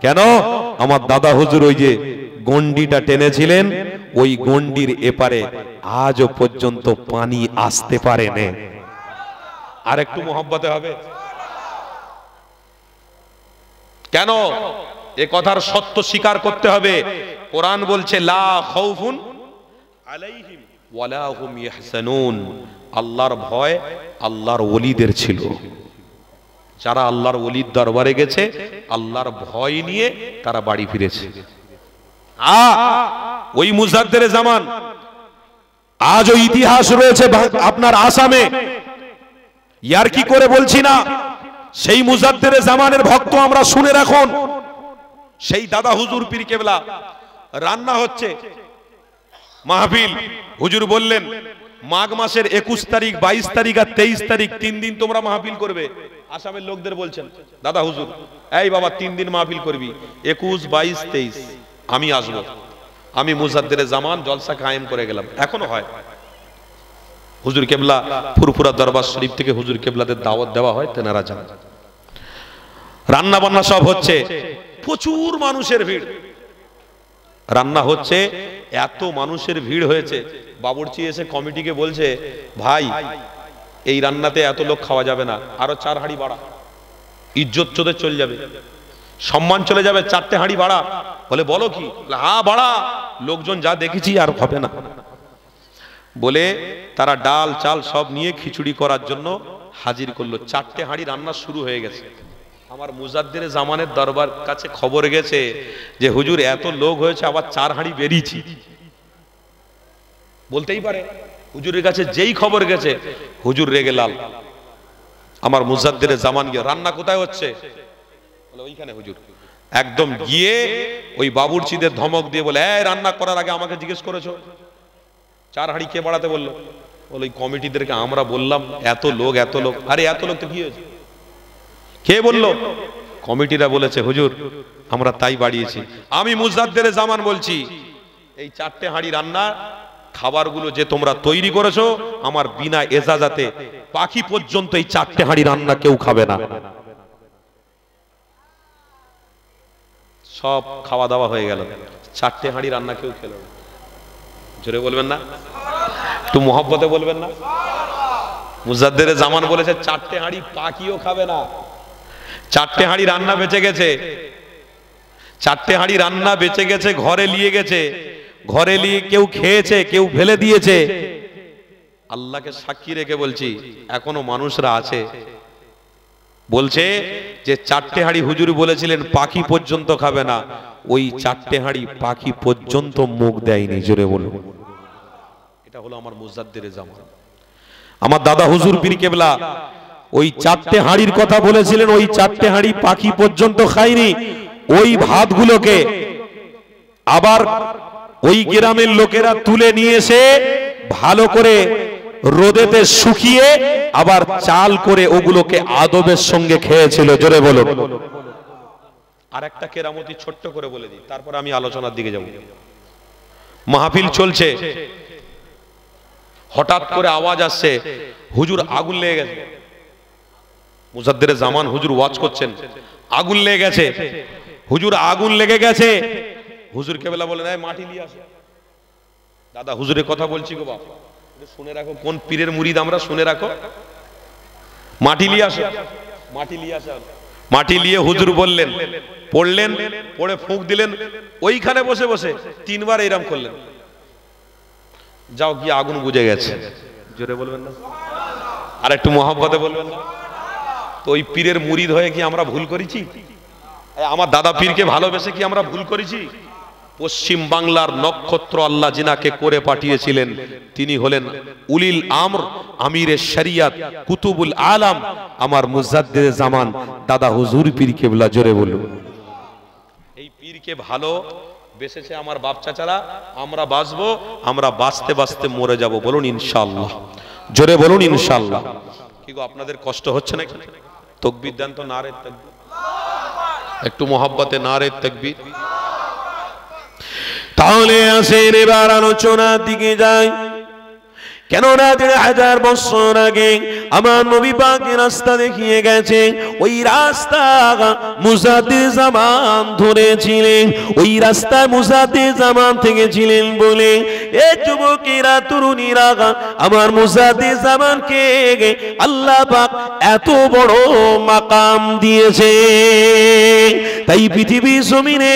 কেন? আমার দাদা হুজুর ওই যে গন্ডিটা টেনেছিলেন, ওই গন্ডির এপারে আজও পর্যন্ত পানি আসতে পারেনি। আর একটু মোহাব্বতে হবে। কেন? এ কথার সত্য স্বীকার করতে হবে। কোরআন বলছে লা খাউফুন আলাইহিম ওয়ালা হুম ইয়াহজানুন। আল্লাহর ভয় আল্লাহর ওলিদের ছিল। যারা আল্লাহর ওলির দরবারে গেছে আল্লাহর ভয় নিয়ে তারা বাড়ি ফিরেছে। ওই মুজাদ্দেরে জামান আজও ইতিহাস রয়েছে আপনার আসামে। ইয়ার কি করে বলছি না, সেই মুজাদ্দেরে জামানের ভক্ত আমরা শুনে রাখুন। সেই দাদা হুজুর পীর কেবলা রান্না হচ্ছে মাহফিল, হুজুর বললেন মাঘ মাসের 21 তারিখ 22 তারিখ আর 23 তারিখ 3 দিন তোমরা মাহফিল করবে। আসামের লোকদের বলছেন দাদা হুজুর এই বাবা 3 দিন মাহফিল করবি, 21 22 23 আমি আসবো। আমি মুজাদ্দেরে জামান জলসা কায়েম করে গেলাম, এখনো হয়। হুজুর কেবলা ফুরফুরা দরবার শরীফ থেকে হুজুর কেবলাদের দাওয়াত দেওয়া হয়, তেনারা যান। রান্না বান্না সব হচ্ছে, প্রচুর মানুষের ভিড়। রান্না হচ্ছে, এত মানুষের ভিড় হয়েছে, বাবুর্চি এসে কমিটিকে বলছে ভাই এই রান্নাতে এত লোক খাওয়া যাবে না, আরো 4 হাঁড়ি বাড়া, ইজ্জত চোদের চলে যাবে, সম্মান চলে যাবে, 4টে হাঁড়ি বাড়া। বলে বলো কি? হ্যাঁ বাড়া, লোকজন যা দেখেছি আর হবে না। বলে তারা ডাল চাল সব নিয়ে খিচুড়ি করার জন্য হাজির করলো। 4টে হাঁড়ি রান্না শুরু হয়ে গেছে। আমার মুজাদ্দেরে জামানের দরবার কাছে খবর গেছে যে হুজুর এত লোক হয়েছে, আবার 4 হাঁড়ি বেরিয়েছি। বলতেই পারে হুজুরের কাছে যেই খবর গেছে, হুজুর রেগে লাল। আমার মুজাদ্দেরে জামান গিয়ে রান্না কোথায় হচ্ছে? বলে ওইখানে হুজুর। একদম গিয়ে ওই বাবুর্চিদের ধমক দিয়ে বলে এই রান্না করার আগে আমাকে জিজ্ঞেস করেছো 4 হাঁড়ি কে বাড়াতে বললো? বলে ওই কমিটিদেরকে আমরা বললাম এত লোক এত লোক। আরে এত লোক তো কি হয়েছে? কে বললো? কমিটিরা বলেছে হুজুর আমরা তাই বাড়িয়েছি। আমি মুজাদ্দেরে জামান বলছি এই 4টে হাঁড়ি রান্না খাবারগুলো যে তোমরা তৈরি করেছো, আমার বিনা এজাজাতে পাখি পর্যন্ত এই 4টে হাঁড়ি রান্না কেউ খাবে না। সব খাওয়া দাওয়া হয়ে গেল, 4টে হাঁড়ি রান্না কেউ খেলো না। জোরে বলবেন না? একটু মোহব্বতে বলবেন না? মুজাদ্দেরে জামান বলেছে 4টে হাঁড়ি পাখিও খাবে না। 4টে হাঁড়ি রান্না বেঁচে গেছে, 4টে হাঁড়ি রান্না বেঁচে গেছে, ঘরে নিয়ে গেছে। ঘরে নিয়ে কেউ খেয়েছে, কেউ ফেলে দিয়েছে। আল্লাহকে সাক্ষী রেখে বলছি এখনো মানুষরা আছে বলছে যে 4টে হাঁড়ি হুজুর বলেছিলেন পাখি পর্যন্ত খাবে না, ওই 4টে হাঁড়ি পাখি পর্যন্ত মুখ দেয়নি। জোরে বলুন। এটা হলো আমার মুজাদ্দেরে জামান। আমার দাদা হুজুর পীর কেবলা ওই 4টে হাঁড়ির কথা বলেছিলেন, ওই 4টে হাঁড়ি পাখি পর্যন্ত খায়নি। ওই ভাতগুলোকে আবার ওই গ্রামের লোকেরা তুলে নিয়ে এসে ভালো করে রোদেতে শুকিয়ে আবার চাল করে ওগুলোকে আদবের সঙ্গে খেয়েছিল। জোরে বলুন। আর একটা কেরামতি ছোট্ট করে বলে দিই, তারপর আমি আলোচনার দিকে যাব। মাহফিল চলছে, হঠাৎ করে আওয়াজ আসছে হুজুর আগুন লেগে গেছে। মুজাদ্দেরে জামান হুজুর ওয়াজ করছেন, আগুন লেগে গেছে, হুজুর আগুন লেগে গেছে। হুজুর কেবলা বলেন এই মাটি নিয়ে আসো। দাদা হুজুরের কথা বলছি গো বাপ, শুনে রাখো, কোন পীরের মুরিদ আমরা, শুনে রাখো। মাটি নিয়ে আসো, মাটি নিয়ে আসো। মাটি নিয়ে হুজুর বললেন, পড়লেন, পড়ে ফুঁক দিলেন, ওইখানে বসে বসে 3 বার এরম করলেন, যাও গিয়ে আগুন বুঝে গেছে। জোরে বলবেন না? আর একটু মহব্বতে বলবেন না? তো ওই পীরের মুরিদ হয়ে কি আমরা ভুল করেছি? আমার দাদা পীরকে ভালোবেসে কি আমরা ভুল করেছি? পশ্চিম বাংলার নক্ষত্র আল্লাহ জিনাকে করে পাঠিয়েছিলেন, তিনি হলেন উলিল আমর, আমিরে শরিয়ত, কুতুবুল আলম, আমার মুজাদ্দেরে জামান দাদা হুজুর পীর কেবলা। জোরে বলুন। এই পীরকে ভালো বেসেছে আমার বাপ চাচারা, আমরা বাঁচবো, আমরা বাঁচতে বাঁচতে মরে যাব। বলুন ইনশাআল্লাহ। জোরে বলুন ইনশাআল্লাহ। কি গো আপনাদের কষ্ট হচ্ছে নাকি? তাকবীর দেন তো, নারে তাকবীর, একটু মোহাব্বতে নারে তাকবীর। তাহলে আসেন এবার আলোচনার দিকে যাই। কেননা ১,৫০০ বছর আগে আমার নবী পাক রাস্তা দেখিয়ে গেছে, ওই রাস্তা মুজাদ্দিদ জামান ধরেছিলেন, ওই রাস্তায় মুজাদ্দিদ জামান থেকে ছিলেন বলে এ যুবকেরা তরুণীরা আমার মুজাদ্দিদ জামানকে আল্লাহ পাক এত বড় মাকাম দিয়েছে। তাই পৃথিবীর জমিনে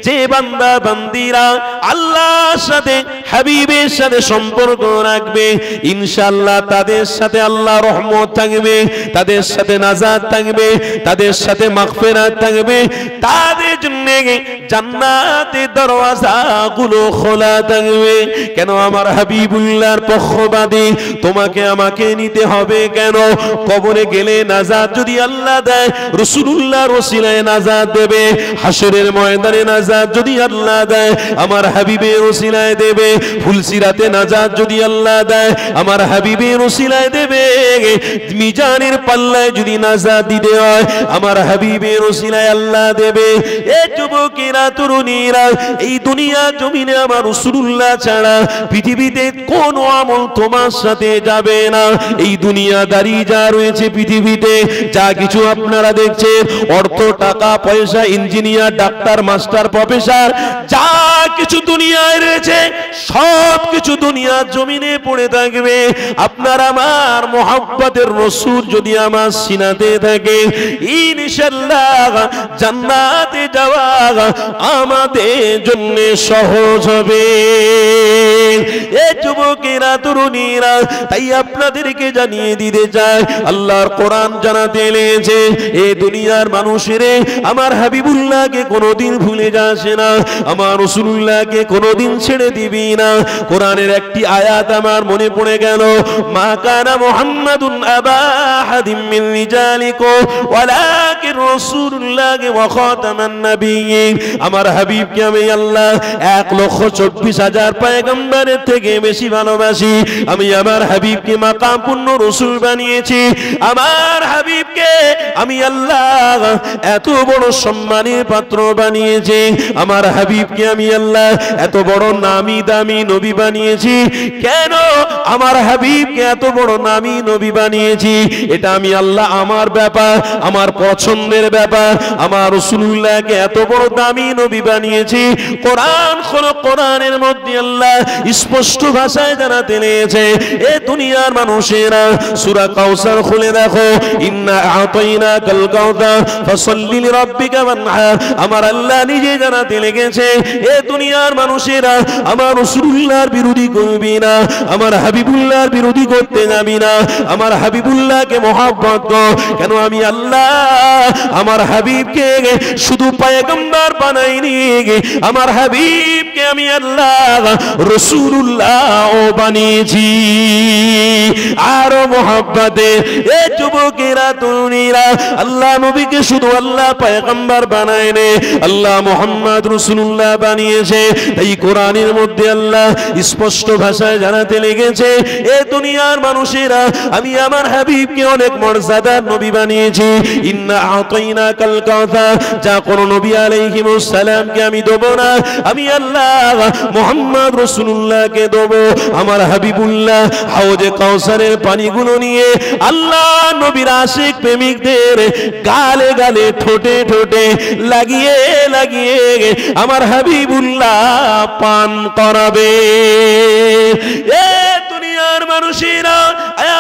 যে বান্দা বান্দিরা আল্লাহর সাথে হাবিবের সাথে সম্পর্ক রাখবে, ইনশাআল্লাহ তাদের সাথে আল্লাহ রহমত থাকবে, তাদের সাথে নাজাত থাকবে, তাদের সাথে মাগফিরাত থাকবে, তাদের জন্য জান্নাতের দরওয়াজাগুলো খোলা থাকবে। কেন আমার হাবিবুল্লাহর পক্ষবাদী তোমাকে আমাকে নিতে হবে কেন? কবরে গেলে নাজাত যদি আল্লাহ দেয়, রাসূলুল্লাহর ওসিলায় নাজাত দেবে। হাসরের ময়দানে নাজাত যদি আল্লাহ দেয়, আমার হাবিবের ওসিলায় দেবে। ফুলসিরাতে নাজাত যদি আল্লাহ দেয়, আমার হাবিবের ওসিলায় দেবে। মিজানের পাল্লায় যদি নাজাত দিতে হয়, আমার হাবিবের ওসিলায় আল্লাহ দেবে। এ যুবকেরা তরুণীরা, এই দুনিয়া জমিনে আমার রাসূলুল্লাহ ছাড়া পৃথিবীতে কোনো আমল তোমার সাথে যাবে না। এই দুনিয়াদারি যা রয়েছে পৃথিবীতে, যা কিছু আপনারা দেখছেন, অর্থ, টাকা পয়সা, ইঞ্জিনিয়ার, ডাক্তার, মাস্টার, প্রফেসর, যা কিছু দুনিয়ায় রয়েছে সব কিছু দুনিয়ার জমিনে পড়ে থাকবে। আপনার আমার মোহাব্বতের রাসূল যদি আমার সিনাতে থাকে, ইনশাআল্লাহ জান্নাতে যাওয়া আমাদের জন্য সহজ হবে। এ যুবকেরা তরুণীরা, তাই আপনাদেরকে জানিয়ে দিতে চাই, আল্লাহর কোরআন জানাতে লেগেছে, এ দুনিয়ার মানুষেরে আমার হাবিবুল্লাহকে কোনোদিন ভুলে যাচ্ছে না, আমার রাসূলুল্লাহকে কোনোদিন ছেড়ে দিবি না। কোরআনের একটি আয়াত আমার মনে পড়ে গেল, মা কানা মুহাম্মাদুন আবা আহাদিম মিন রিজালিকুম ওয়ালাকিন রাসূলুল্লাহ ওয়া খাতামান নাবিয়্যিন। আমার হাবিবকে আমি আল্লাহ ১,২৪,০০০ পয়গম্বরের থেকে বেশি ভালোবাসি। আমি আমার হাবিবকে মাকামপূর্ণ রাসূল বানিয়েছি। আমার হাবিবকে আমি আল্লাহ এত বড় সম্মানের পাত্র বানিয়েছি। আমার হাবিবকে আমি আল্লাহ এত বড় নামি দামি নবী বানিয়েছি। কেন আমার হাবিবকে এত বড় নামি নবী বানিয়েছি? এটা আমি আল্লাহ আমার ব্যাপার, আমার পছন্দের ব্যাপার। আমার রাসূলুল্লাহকে এত বড় দামি নবী বানিয়েছি। কোরআন হলো, কোরআনের মধ্যে আল্লাহ স্পষ্ট ভাষায় জানাতে লেগেছে, এ দুনিয়ার মানুষেরা সূরা কাউসার খুলে দেখো, ইন্না আতাইনাকাল কাউসার ফাসাল্লি লিরাব্বিকা ওয়ানহার। আমার আল্লাহ নিজে জানাতে লেগেছে, এ দুনিয়ার মানুষেরা আমার রাসূলুল্লাহর বিরোধী করবি না, আমার হাবিবুল্লাহর বিরোধী করতে যাবি না, আমার হাবিবুল্লাহকে মহব্বত কর। কেন আমি আল্লাহ আমার হাবিবকে শুধু পয়গম্বর বানাইনি, আমার হাবিবকে আমি আল্লাহ রাসূলুল্লাহ বানিয়েছি আরো মহব্বতে। এ যুবকেরা তরুণীরা, আল্লাহ নবীকে শুধু আল্লাহ পয়গম্বর বানায়নি, আল্লাহ মুহাম্মদ রাসূলুল্লাহ বানিয়েছে। এই কোরআনের মধ্যে আল্লাহ স্পষ্ট ভাষায় জানাতে লেগেছে, এ দুনিয়ার মানুষেরা আমি আমার হাবিবকে অনেক মর্যাদার নবী বানিয়েছি। ইন্না আতাইনাকাল কাউসার, যা কোন নবী আলাইহিমুস সালামকে আমি দেব না, আমি আল্লাহ মুহাম্মদ রাসূলুল্লাহকে দেব। আমার হাবিবুল্লাহ হাউজে কাউসারের পানিগুলো নিয়ে আল্লাহ নবীর আশিক প্রেমিকদের গালে গালে ঠোঁটে ঠোঁটে লাগিয়ে লাগিয়ে আমার হাবিবুল্লাহ পান করাবে। এ দুনিয়ার মানুষেরা,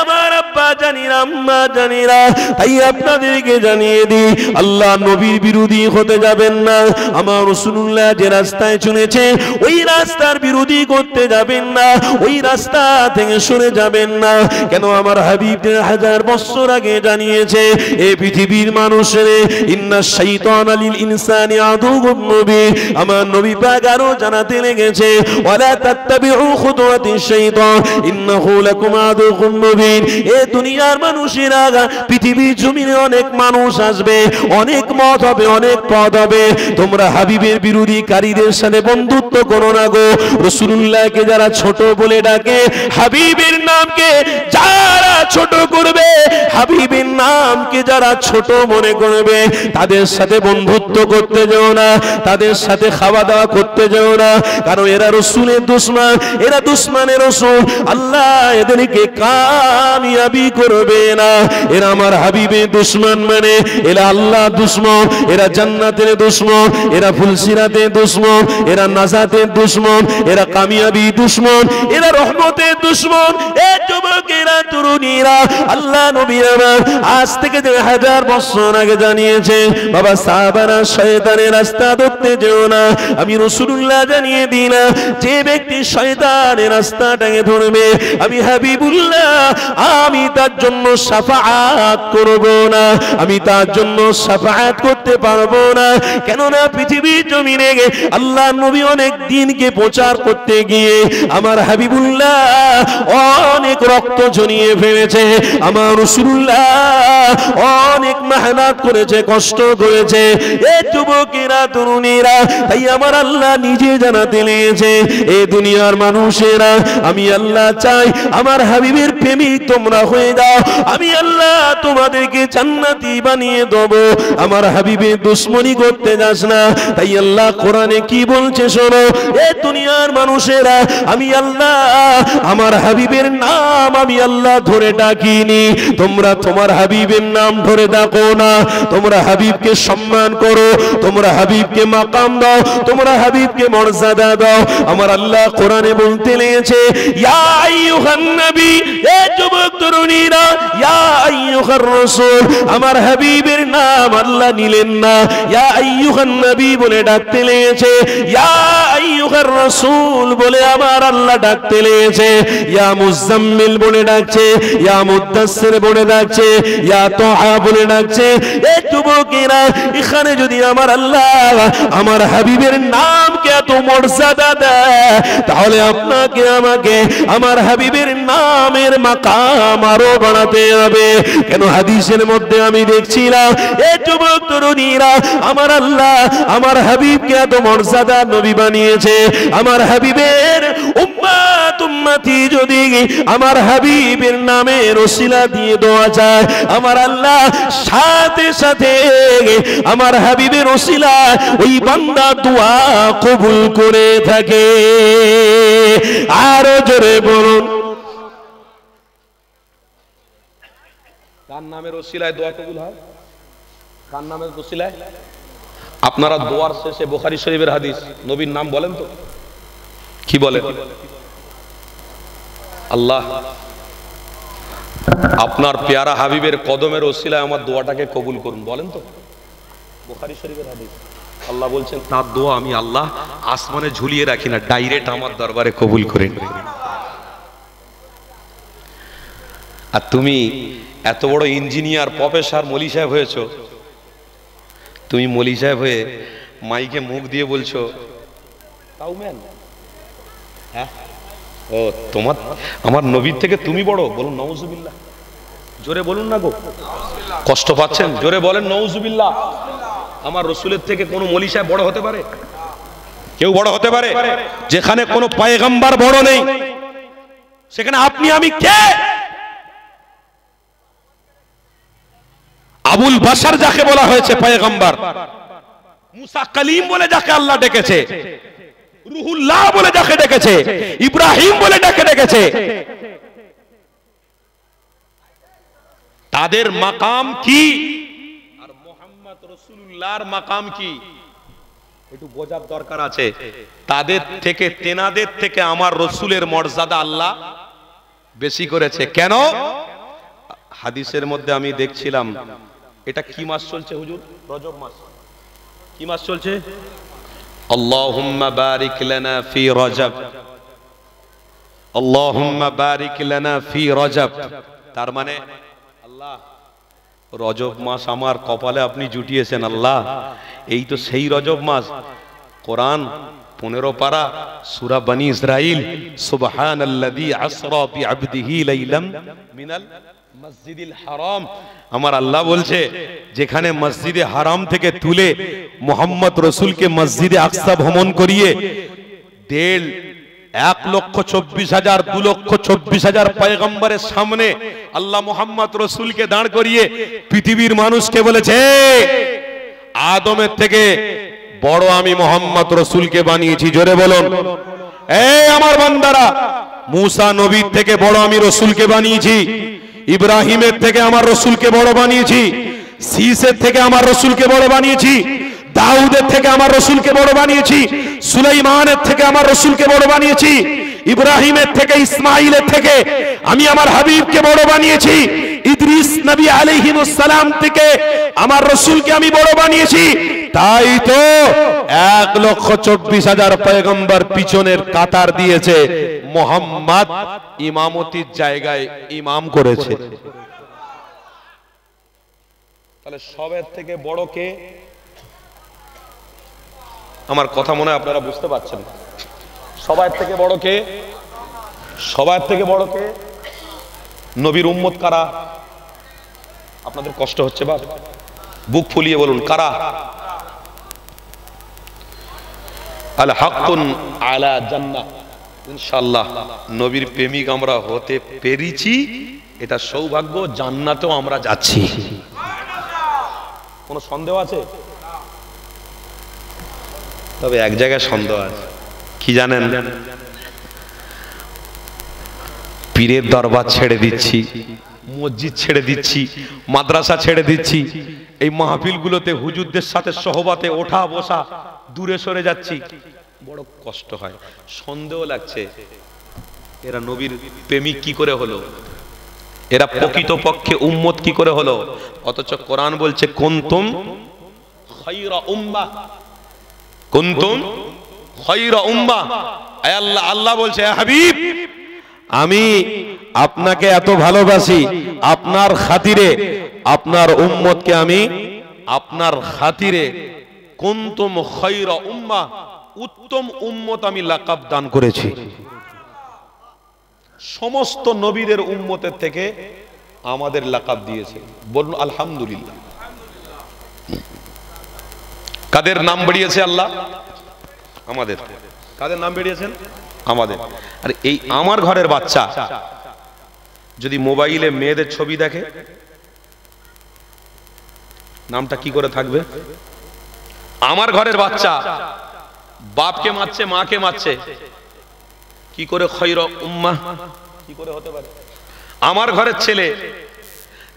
আমার আব্বা জানিরা, আম্মা জানিরা, তাই আপনাদেরকে জানিয়ে দিই, আল্লাহ নবীর বিরোধী হতে যাবেন না। আমার রাসূলুল্লাহ যে রাস্তায় চলেছে ওই রাস্তার বিরোধী করতে যাবেন না, ওই রাস্তা থেকে সরে যাবেন না। কেন আমার হাবিব ১,০০০ বছর আগে জানিয়েছে, এই পৃথিবীর মানুষের ইন্না শাইতানা লিল ইনসানি আদুউম মুবিন। আমার নবী পাক আরো জানাতে লেগেছে, ওয়ালা তাত্তাবিউ খুতুওয়াতিশ শাইতান ইন্নাহু লাকুম আদুউম মুবিন। এ দুনিয়ার মানুষেরা পৃথিবীর জমিনে অনেক মানুষ আসবে, অনেক মত হবে, অনেক পদ হবে, তোমরা হাবিবের বিরোধীকারীদের সাথে বন্ধুত্ব করো না গো। রাসূলুল্লাহকে যারা ছোট বলে ডাকে, হাবিবের নামকে যারা ছোট করবে, হাবিবের নামকে যারা ছোট মনে করবে, তাদের সাথে বন্ধুত্ব করতে যেও না, তাদের সাথে খাওয়া দাওয়া করতে যেও না, কারণ এরা রাসূলের দুশমন, এরা দুশমনের রাসূল। আল্লাহ এদেরকে কামিয়াবি করবে না। এরা আমার হাবিবের দুশমন, মানে এরা আল্লাহ দুশমন, এরা জান্নাতের দুশমন, এরা ফুলসিরাতের দুশমন, এরা নাজাতের দুশমন, এরা কামিয়াবি দুশমন, এরা রহমতের দুশমন। এ যুবকেরা, তরুণীরা, আল্লাহ নবী আমার আজ থেকে 1000 বছর আগে জানিয়েছে, বাবা সাহাবারা শয়তানের রাস্তা ধরতে যেও না। আমি রাসূলুল্লাহ জানিয়ে দিলাম, যে ব্যক্তি শয়তানের রাস্তাটাকে ধরবে, আমি হাবিবুল্লাহ আমি তার জন্য শাফাআত করব না, আমি তার জন্য শাফাআত করতে পারবো না। কেননা পৃথিবীর জমিনে আল্লাহ নবী অনেক দিনকে প্রচার করতে গিয়ে আমার হাবিবুল্লাহ অনেক রক্ত ঝরিয়ে ফেলেছে, আমার রাসূলুল্লাহ অনেক মেহনত করেছে, কষ্ট করেছে। এই যুবকেরা, তরুণীরা, তাই আমার আল্লাহ নিজে জানাতে লেগেছে, এই দুনিয়ার মানুষেরা, আমি আল্লাহ চাই আমার হাবিবের প্রেমিক তোমরা হয়ে যাও, আমি আল্লাহ তোমাদেরকে জান্নাতি বানিয়ে দেব। আমার হাবিবের দুশমনি করতে যাস না। তাই আল্লাহ কোরআনে কি বলছে শোনো, এই দুনিয়ার মানুষেরা, আমি আল্লাহ আমার হাবিবের নাম আমি আল্লাহ ধরে ডাকিনি, তোমরা তোমার হাবিবের নাম ধরে ডাকো না। তোমরা হাবিবকে সম্মান করো, তোমরা হাবিবকে মাকাম দাও, তোমরা হাবিবকে মর্যাদা দাও। আমার আল্লাহ কোরআনে বলতে লেগেছে, ইয়া আইয়ুহান নবী, এ যুবক তরুণীরা, ইয়া আইয়ুহার রাসূল, আমার হাবিবের নাম আল্লাহ নিলেন না, ইয়া আইয়ুহান নবী বলে ডাকতে লেগেছে, ইয়া আইয়ুহার রাসূল বলে আমার আল্লাহ ডাকতে লেগেছে, ইয়া মুজাম্মিল বলে ডাকছে, ইয়া মুদাসসির বলে ডাকছে, ইয়া তাহা বলে ডাকছে। এই যুবকেরা, এখানে যদি আমার আল্লাহ আমার হাবিবের নামকে এত মর্যাদা দেয়, তাহলে আপনাকে আমাকে আমার হাবিবের নামের মাকাম আরো বাড়াতে হবে। কেন হাদিসের মধ্যে আমি দেখছিলাম, এই যুবক তরুণীরা, আমার আল্লাহ আমার হাবিবকে এত মর্যাদা নবী বানিয়েছে। আমার হাবিবের উম্মত উম্মতি যদি আমার হাবিবের নামের ওসিলা দিয়ে দেওয়া যায়, আমার আল্লাহ সাথে সাথে আমার হাবিবের ওসিলা ওই বান্দা দোয়া কবুল করে থাকে। আরো জোরে বলুন, কার নামের ওসিলায় দোয়া কবুল হয়? কার নামের ওসিলায়? আপনারা দোয়ার শেষে বুখারী শরীফের হাদিস, নবীর নাম বলেন তো, কি বলেন? আল্লাহ আপনার পেয়ারা হাবিবের কদমের ওসিলায় আমার দোয়াটাকে কবুল করুন, বলেন তো। বুখারী শরীফের হাদিস, আল্লাহ বলছেন তার দোয়া আমি আল্লাহ আসমানে ঝুলিয়ে রাখি না, ডাইরেক্ট আমার দরবারে কবুল করে নিই। আর তুমি এত বড় ইঞ্জিনিয়ার, প্রফেসর, মলি সাহেব হয়েছো, তুমি মলি সাহেব হয়ে মাইকে মুখ দিয়ে বলছো তাও ম্যান, হ্যাঁ ও তোমার আমার নবীর থেকে তুমি বড়, বলুন নাউজুবিল্লাহ, জোরে বলুন না গো, কষ্ট পাচ্ছেন, জোরে বলেন নাউজুবিল্লাহ। আমার রসুলের থেকে কোনো মলি সাহেব বড় হতে পারে? কেউ বড় হতে পারে? যেখানে কোনো পয়গম্বর বড় নেই, সেখানে আপনি আমি কে? আবুল বাশার যাকে বলা হয়েছে পয়গম্বর, মুসা কালিম বলে যাকে আল্লাহ ডেকেছে, রুহুল্লাহ বলে যাকে ডেকেছে, ইব্রাহিম বলে যাকে ডেকেছে, তাদের মাকাম কি আর মুহাম্মদ রাসূলুল্লাহর মাকাম কি একটু বোঝার দরকার আছে। তাদের থেকে, তেনাদের থেকে আমার রসুলের মর্যাদা আল্লাহ বেশি করেছে। কেন? হাদিসের মধ্যে আমি দেখছিলাম, এটা কি মাস চলছে হুজুর? রজব মাস। কি মাস চলছে? আল্লাহুম্মা বারিক লানা ফি রজব, আল্লাহুম্মা বারিক লানা ফি রজব। তার মানে আল্লাহ রজব মাস আমার কপালে আপনি জুটিয়েছেন আল্লাহ, এই তো সেই রজব মাস। কোরআন 15 পারা, সূরা বনি ইসরাইল, সুবহানাল্লাযী আসরা বিআবদিহি লাইলাম মিনাল মসজিদুল হারাম, আমার আল্লাহ বলছে যেখানে মসজিদে হারাম থেকে তুলে মোহাম্মদ রসুলকে মসজিদে আকসা ভ্রমণ করিয়ে 1,24,000 2,24,000 পয়গম্বরের সামনে আল্লাহ মোহাম্মদ রসুলকে দাঁড় করিয়ে পৃথিবীর মানুষকে বলেছে আদমের থেকে বড় আমি মোহাম্মদ রসুলকে বানিয়েছি। জোরে বলুন এই আমার বান্দারা, মুসা নবীর থেকে বড় আমি রসুলকে বানিয়েছি, ইব্রাহিমের থেকে আমার রসুলকে বড় বানিয়েছি, শীষের থেকে আমার রসুলকে বড় বানিয়েছি, দাউদের থেকে আমার রসুলকে বড় বানিয়েছি, সুলাইমানের থেকে আমার রসুলকে বড় বানিয়েছি, ইব্রাহিমের থেকে ইসমাইলের থেকে আমি আমার হাবিবকে বড় বানিয়েছি, ইদ্রিস নবী আলাইহিস সালাম থেকে আমার রসুলকে আমি বড় বানিয়েছি। তাই তো 1,24,000 পয়গম্বর পিছনের কাতার দিয়েছে, মোহাম্মদ ইমামতির জায়গায় ইমাম করেছে। তাহলে সবের থেকে বড় কে? আমার কথা মনে হয় আপনারা বুঝতে পারছেন। সবার থেকে বড় কে? সবার থেকে বড় কে? নবীর উম্মত কারা? আপনাদের কষ্ট হচ্ছে বা বুক ফুলিয়ে বলুন কারা? আল হাক্কুন আলা জান্নাহ, ইনশাআল্লাহ নবীর প্রেমিক আমরা হতে পেরেছি, এটা সৌভাগ্য। জান্নাতেও আমরা যাচ্ছি, কোনো সন্দেহ আছে? তবে এক জায়গায় সন্দেহ আছে, কি জানেন? পীরের দরবার ছেড়ে দিচ্ছি, মসজিদ ছেড়ে দিচ্ছি, মাদ্রাসা ছেড়ে দিচ্ছি, এই মাহফিলগুলোতে হুজুরদের সাথে সহবতে ওঠা বসা দূরে সরে যাচ্ছি, বড় কষ্ট হয়, সন্দেহ লাগছে এরা নবীর প্রেমিক কি করে হলো, এরা প্রকৃতপক্ষে উম্মত কি করে হলো? অথচ কোরআন বলছে কুনতুম খায়রা উম্মাহ, কুনতুম খায়রা উম্মাহ। আল্লাহ আল্লাহ বলছে হাবিব আমি আপনাকে এত ভালোবাসি, আপনার খাতিরে আপনার উম্মতকে আমি আপনার খাতিরে কুনতুম খায়রা উম্মাহ, উত্তম উম্মত আমি লাকাব দান করেছি। সমস্ত নবীদের উম্মতের থেকে আমাদের লাকাব দিয়েছে, বলুন আলহামদুলিল্লাহ। কাদের নাম বেরিয়েছে আল্লাহ? আমাদের। কাদের নাম বেরিয়েছেন? আমাদের। আর এই আমার ঘরের বাচ্চা যদি মোবাইলে মেয়েদের ছবি দেখে, নামটা কি করে থাকবে? আমার ঘরের বাচ্চা বাপকে মারছে, মাকে মারছে, কি করে খায়রা উম্মাহ কি করে হতে পারে? আমার ঘরের ছেলে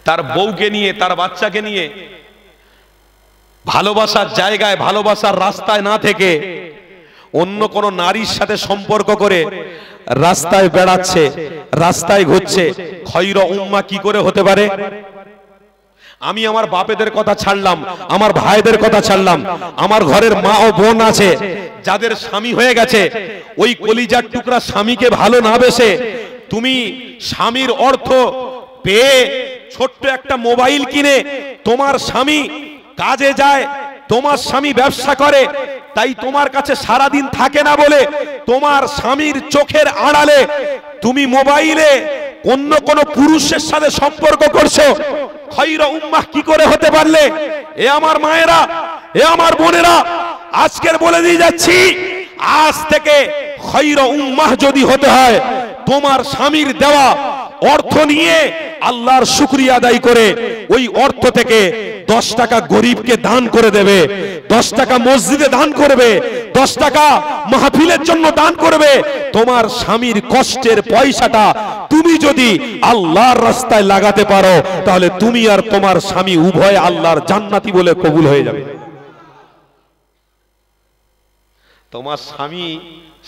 তার বউকে নিয়ে, তার বাচ্চাকে নিয়ে ভালোবাসার জায়গায়, ভালোবাসার রাস্তায় না থেকে অন্য কোন নারীর সাথে সম্পর্ক করে রাস্তায় বেড়াচ্ছে, রাস্তায় ঘুরছে, খায়রা উম্মাহ কি করে হতে পারে? আমি আমার বাপেদের কথা ছাড়লাম, আমার ভাইদের কথা ছাড়লাম, আমার ঘরের মা ও বোন আছে যাদের স্বামী হয়ে গেছে, ওই কলিজার টুকরা স্বামীকে ভালো না বেসে তুমি স্বামীর অর্থ পেয়ে ছোট্ট একটা মোবাইল কিনে, তোমার স্বামী কাজে যায়, তোমার স্বামী ব্যবসা করে, তাই তোমার কাছে সারাদিন থাকে না বলে তোমার স্বামীর চোখের আড়ালে তুমি মোবাইলে অন্য কোন পুরুষের সাথে সম্পর্ক করছো, খায়রা উম্মাহ কি করে হতে পারলে? এ আমার মায়েরা, এ আমার বোনেরা, আজকের বলে দিয়ে যাচ্ছি, আজ থেকে খায়রা উম্মাহ যদি হতে হয়, তোমার স্বামীর দেওয়া অর্থ নিয়ে আল্লাহর শুকরিয়া আদায় করে ওই অর্থ থেকে 10 টাকা গরিবকে দান করে দেবে, 10 টাকা মসজিদে দান করবে, 10 টাকা মাহফিলের জন্য দান করবে। তোমার স্বামীর কষ্টের পয়সাটা তুমি যদি আল্লাহর রাস্তায় লাগাতে পারো, তাহলে তুমি আর তোমার স্বামী উভয় আল্লাহর জান্নাতি বলে কবুল হয়ে যাবে। তোমার স্বামী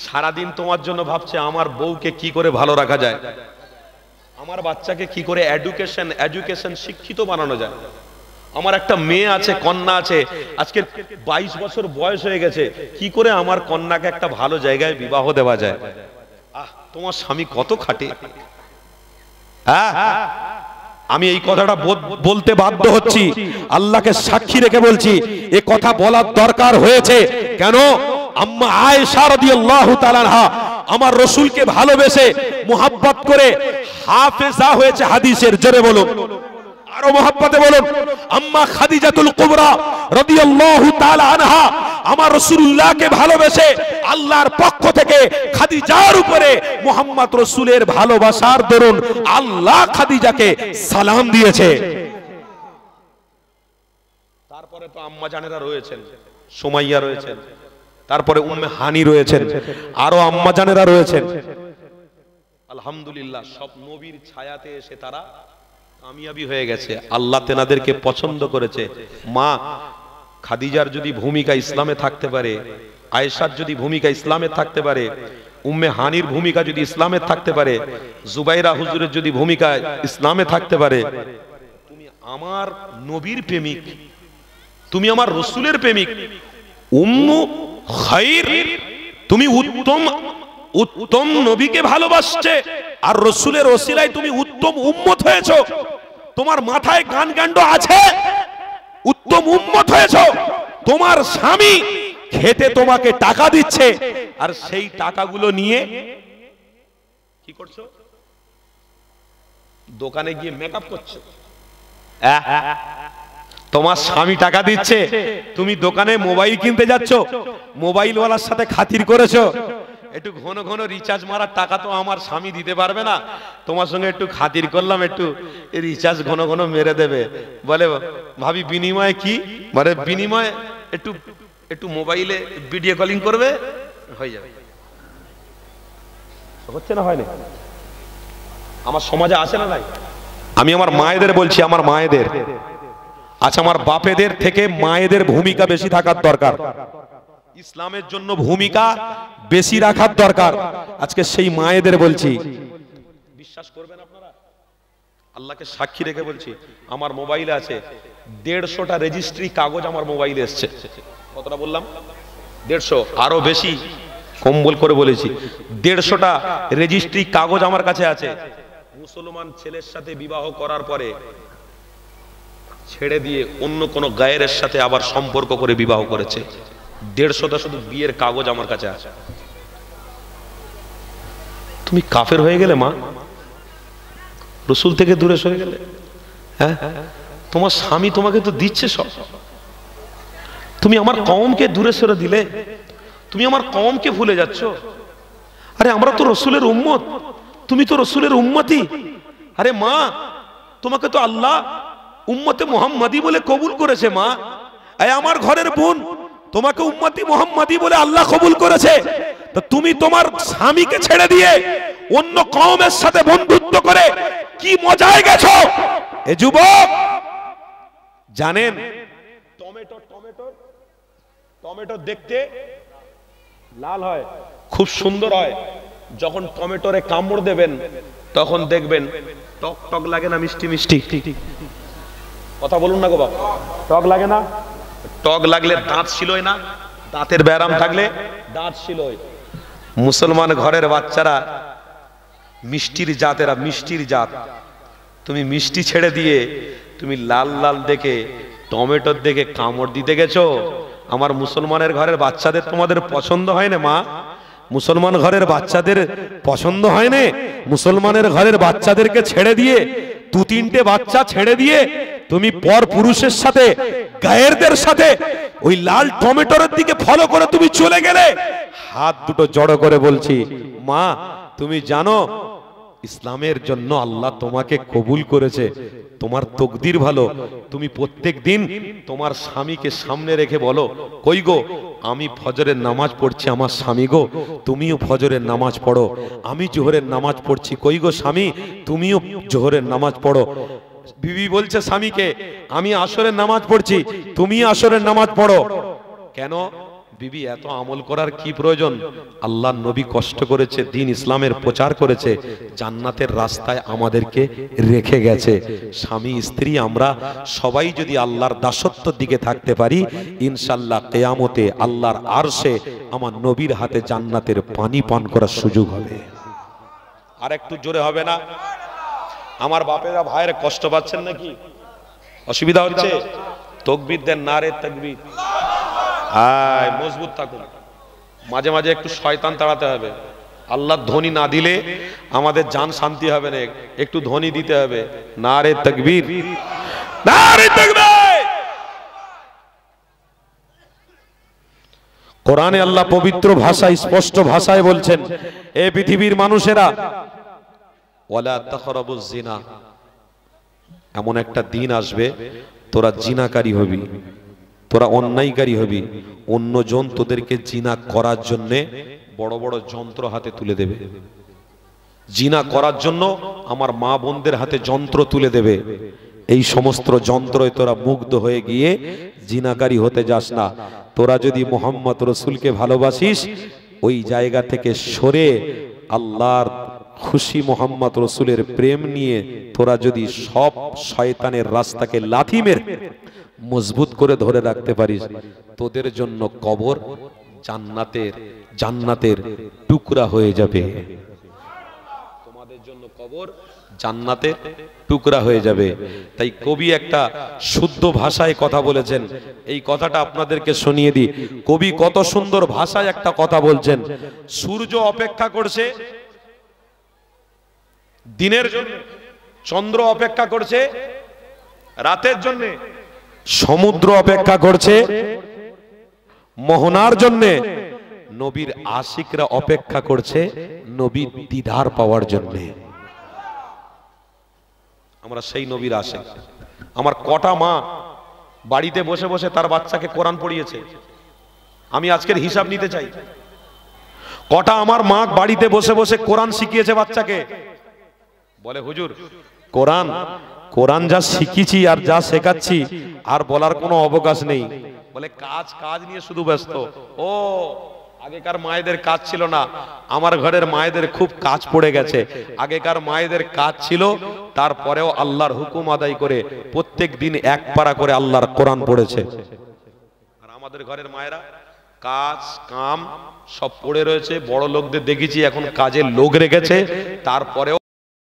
সারাদিন তোমার জন্য ভাবছে আমার বউকে কি করে ভালো রাখা যায়, আমার বাচ্চাকে কি করে এডুকেশন শিক্ষিত বানানো যায়। আমার একটা মেয়ে আছে, কন্যা আছে, আজকে 22 বছর বয়স হয়ে গেছে, কি করে আমার কন্যাকে একটা ভালো জায়গায় বিবাহ দেওয়া যায়। তোমার স্বামী কত খাটে। আমি এই কথাটা বলতে বাধ্য হচ্ছি, আল্লাহকে সাক্ষী রেখে বলছি, এ কথা বলার দরকার হয়েছে। কেন? আম্মা আয়েশা রাদিয়াল্লাহু তাআলা আনহা আমার রসুলকে ভালোবেসে মুহাব্বত করে হাফেজা হয়েছে হাদিসের। জোরে বলুন, আরো মুহাব্বতে বলুন। আম্মা খাদিজাতুল কুবরা রাদিয়াল্লাহু তাআলা আনহা আমার রাসূলুল্লাহকে ভালোবেসে আল্লাহর পক্ষ থেকে খাদিজার উপরে মুহাম্মদ রাসূলের ভালোবাসার দরুন আল্লাহ খাদিজাকে সালাম দিয়েছে। তারপরে তো আম্মা জানেরা রয়েছেন, সুমাইয়া রয়েছেন, তারপরে উম্মে হানি রয়েছেন, আরো আম্মা জানেরা রয়েছেন। আলহামদুলিল্লাহ, সব নবীর ছায়াতে এসে তারা কামিয়াবি হয়ে গেছে। আল্লাহ তেনাদেরকে পছন্দ করেছে। মা খাদিজার যদি ভূমিকা ইসলামে থাকতে পারে, আয়েশার যদি ভূমিকা ইসলামে থাকতে পারে, উম্মে হানির ভূমিকা যদি ইসলামে থাকতে পারে, জুবাইরা হুজুরের যদি ভূমিকা ইসলামে থাকতে পারে, তুমি আমার নবীর প্রেমিক, তুমি আমার রসুলের প্রেমিক, উম্মু খাইর, তুমি উত্তম উত্তম নবীকে ভালোবাসছে আর রসুলের ওসিলায় তুমি উত্তম উম্মত হয়েছো। তোমার মাথায় গান গান্ড আছে, উত্তম উম্মত হয়েছো। তোমার স্বামী খেতে তোমাকে টাকা দিচ্ছে আর সেই টাকাগুলো নিয়ে কি করছো? দোকানে গিয়ে মেকআপ করছো। তোমার স্বামী টাকা দিচ্ছে, তুমি দোকানে মোবাইল কিনতে যাচ্ছ, মোবাইলওয়ালার সাথে খাতির করেছো, একটু ঘন ঘন রিচার্জ মারার টাকা তো আমার স্বামী দিতে পারবে না, তোমার সঙ্গে একটু খাতির করলাম, একটু রিচার্জ ঘন ঘন মেরে দেবে। বলে ভাবি বিনিময়ে কি, মানে বিনিময়ে একটু একটু মোবাইলে ভিডিও কলিং করবে, হয়ে যাবে। হচ্ছে না, হয় না? আমার সমাজে আছে না নাই? আমি আমার মায়েদের বলছি, আমার মায়েদের, আচ্ছা আমার বাপেদের থেকে মায়েদের ভূমিকা বেশি থাকার দরকার, ইসলামের জন্য ভূমিকা বেশি রাখার দরকার। আজকে সেই মায়েদের বলছি, বিশ্বাস করবেন আপনারা, আল্লাহকে সাক্ষী রেখে বলছি, আমার মোবাইলে আছে 150টা রেজিস্ট্রি কাগজ আমার মোবাইলে এসছে। কতটা বললাম? 150, আরো বেশি, কম্বল করে বলেছি, 150টা রেজিস্ট্রি কাগজ আমার কাছে আছে। মুসলমান ছেলের সাথে বিবাহ করার পরে ছেড়ে দিয়ে অন্য কোন গায়ের সাথে আবার সম্পর্ক করে বিবাহ করেছে। 150টা শুধু বিয়ের কাগজ আমার কাছে আছে। তুমি কাফের হয়ে গেলে মা, রসুল থেকে দূরে সরে গেলে। হ্যাঁ, তোমার স্বামী তোমাকে তো দিচ্ছে সব, তুমি আমার কওমকে দূরে সরে দিলে, তুমি আমার কওমকে ভুলে যাচ্ছ। আরে আমরা তো রসুলের উম্মত, তুমি তো রসুলের উম্মতি। আরে মা, তোমাকে তো আল্লাহ উম্মতে মুহাম্মাদি বলে কবুল করেছে। মা, এই আমার ঘরের বোন, তোমাকে উম্মতি মুহাম্মাদি বলে আল্লাহ কবুল করেছে। তো তুমি তোমার স্বামীকে ছেড়ে দিয়ে অন্য কওমের সাথে বন্ধুত্ব করে কি মজায় গেছো? এ যুবক জানেন, টমেটো টমেটো টমেটো দেখতে লাল হয়, খুব সুন্দর হয়, যখন টমেটোরে কামড় দেবেন তখন দেখবেন টক টক লাগে না মিষ্টি মিষ্টি? কথা বলুন না গো বাবা, টক লাগে না? টক লাগলে দাঁত ছিলই না, দাঁতের ব্যারাম থাকলে দাঁত ছিলই। মুসলমান ঘরের বাচ্চারা মিষ্টির জাতেরা, মিষ্টির জাত, তুমি মিষ্টি ছেড়ে দিয়ে তুমি লাল লাল দেখে টমেটোর দেখে কামড় দিতে গেছো। আমার মুসলমানের ঘরের বাচ্চাদের তোমাদের পছন্দ হয় না মা? মুসলমান ঘরের বাচ্চাদের পছন্দ হয় না? মুসলমানের ঘরের বাচ্চাদেরকে ছেড়ে দিয়ে, 2-3টে বাচ্চা ছেড়ে দিয়ে তুমি পর পুরুষের সাথে, গায়েরদের সাথে ওই লাল টমেটোর দিকে ফলো করে তুমি চলে গেলে। হাত দুটো জড়ো করে বলছি, মা তুমি জানো ইসলামের জন্য আল্লাহ তোমাকে কবুল করেছে, তোমার তকদির ভালো। তুমি প্রত্যেক দিন তোমার স্বামীকে সামনে রেখে বলো, কই গো আমি ফজরের নামাজ পড়ছি আমার স্বামী গো, তুমিও ফজরের নামাজ পড়ো। আমি জোহরের নামাজ পড়ছি, কই গো স্বামী তুমিও জোহরের নামাজ পড়ো। বিবি বলছে স্বামীকে, আমি আসরের নামাজ পড়ছি, তুমি আসরের নামাজ পড়ো। কেন বিবি এত আমল করার কি প্রয়োজন? আল্লাহর নবী কষ্ট করেছে, দ্বীন ইসলামের প্রচার করেছে, জান্নাতের রাস্তায় আমাদেরকে রেখে গেছে। স্বামী স্ত্রী আমরা সবাই যদি আল্লাহর দাসত্বের দিকে থাকতে পারি, ইনশাআল্লাহ কিয়ামতে আল্লাহর আরশে আমার নবীর হাতে জান্নাতের পানি পান করার সুযোগ হবে। আর একটু জোরে হবে না? আমার বাপেরা ভাইয়ের কষ্ট পাচ্ছেন নাকি? অসুবিধা হচ্ছে? তাকবীর দেন, নারে তাকবীর। মজবুত থাকুন, মাঝে মাঝে একটু শয়তান তাড়াতে হবে। আল্লাহর ধ্বনি না দিলে আমাদের জান শান্তি হবে না, একটু ধ্বনি দিতে হবে। নারে তাকবীর, নারে তাকবীর। কোরআনে আল্লাহ পবিত্র ভাষায় স্পষ্ট ভাষায় বলছেন, এ পৃথিবীর মানুষেরা, ওয়ালা তাকরাবুজ জিনা, এমন একটা দিন আসবে তোরা জিনাকারী হবি, তোরা অন্যায়কারী হবি, অন্যজন তোদেরকে জিনা করার জন্য বড় বড় যন্ত্র হাতে তুলে দেবে। জিনা করার জন্য আমার মা বোনদের হাতে যন্ত্র তুলে দেবে। এই সমস্ত যন্ত্রয় তোরা মুগ্ধ হয়ে গিয়ে জিনাকারী হতে যাস না। তোরা যদি মোহাম্মদ রসুলকে ভালোবাসিস, ওই জায়গা থেকে সরে আল্লাহর খুশি মোহাম্মদ রসুলের প্রেম নিয়ে তোরা যদি সব শয়তানের রাস্তাকে লাথি মেরে মজবুত করে ধরে রাখতে পারিস, তোদের জন্য কবর জান্নাতের টুকরা হয়ে যাবে। তোমাদের জন্য কবর জান্নাতের টুকরা হয়ে যাবে। তাই কবি একটা শুদ্ধ ভাষায় কথা বলেছেন, এই কথাটা আপনাদেরকে শুনিয়ে দিই। কবি কত সুন্দর ভাষায় একটা কথা বলছেন। সূর্য অপেক্ষা করছে দিনের জন্য, চন্দ্র অপেক্ষা করছে রাতের জন্য, সমুদ্র অপেক্ষা করছে মোহনার জন্য, নবীর আশিকরা অপেক্ষা করছে নবীর দিদার পাওয়ার জন্য। আমরা সেই নবীর আশিক। আমার কটা মা বাড়িতে বসে বসে তার বাচ্চাকে কোরআন পড়িয়েছে, আমি আজকের হিসাব নিতে চাই। কটা আমার মা বাড়িতে বসে বসে কোরআন শিখিয়েছে বাচ্চাকে। বলে হুজুর কোরআন যা শিখিয়েছি আর যা শেখাচ্ছি আর বলার কোনো অবকাশ নেই। বলে কাজ নিয়ে শুধু ব্যস্ত। ও আগেকার মায়েদের কাজ ছিল না, আমার ঘরের মায়েদের খুব কাজ পড়ে গেছে। আগেকার মায়েদের কাজ ছিল, তারপরেও আল্লাহর হুকুম আদায় করে প্রত্যেক দিন এক পারা করে আল্লাহর কোরআন পড়েছে। আর আমাদের ঘরের মায়েরা কাজ কাম সব পড়ে রয়েছে। বড় লোকদের দেখেছি এখন কাজে লোক রেখেছে, তারপরেও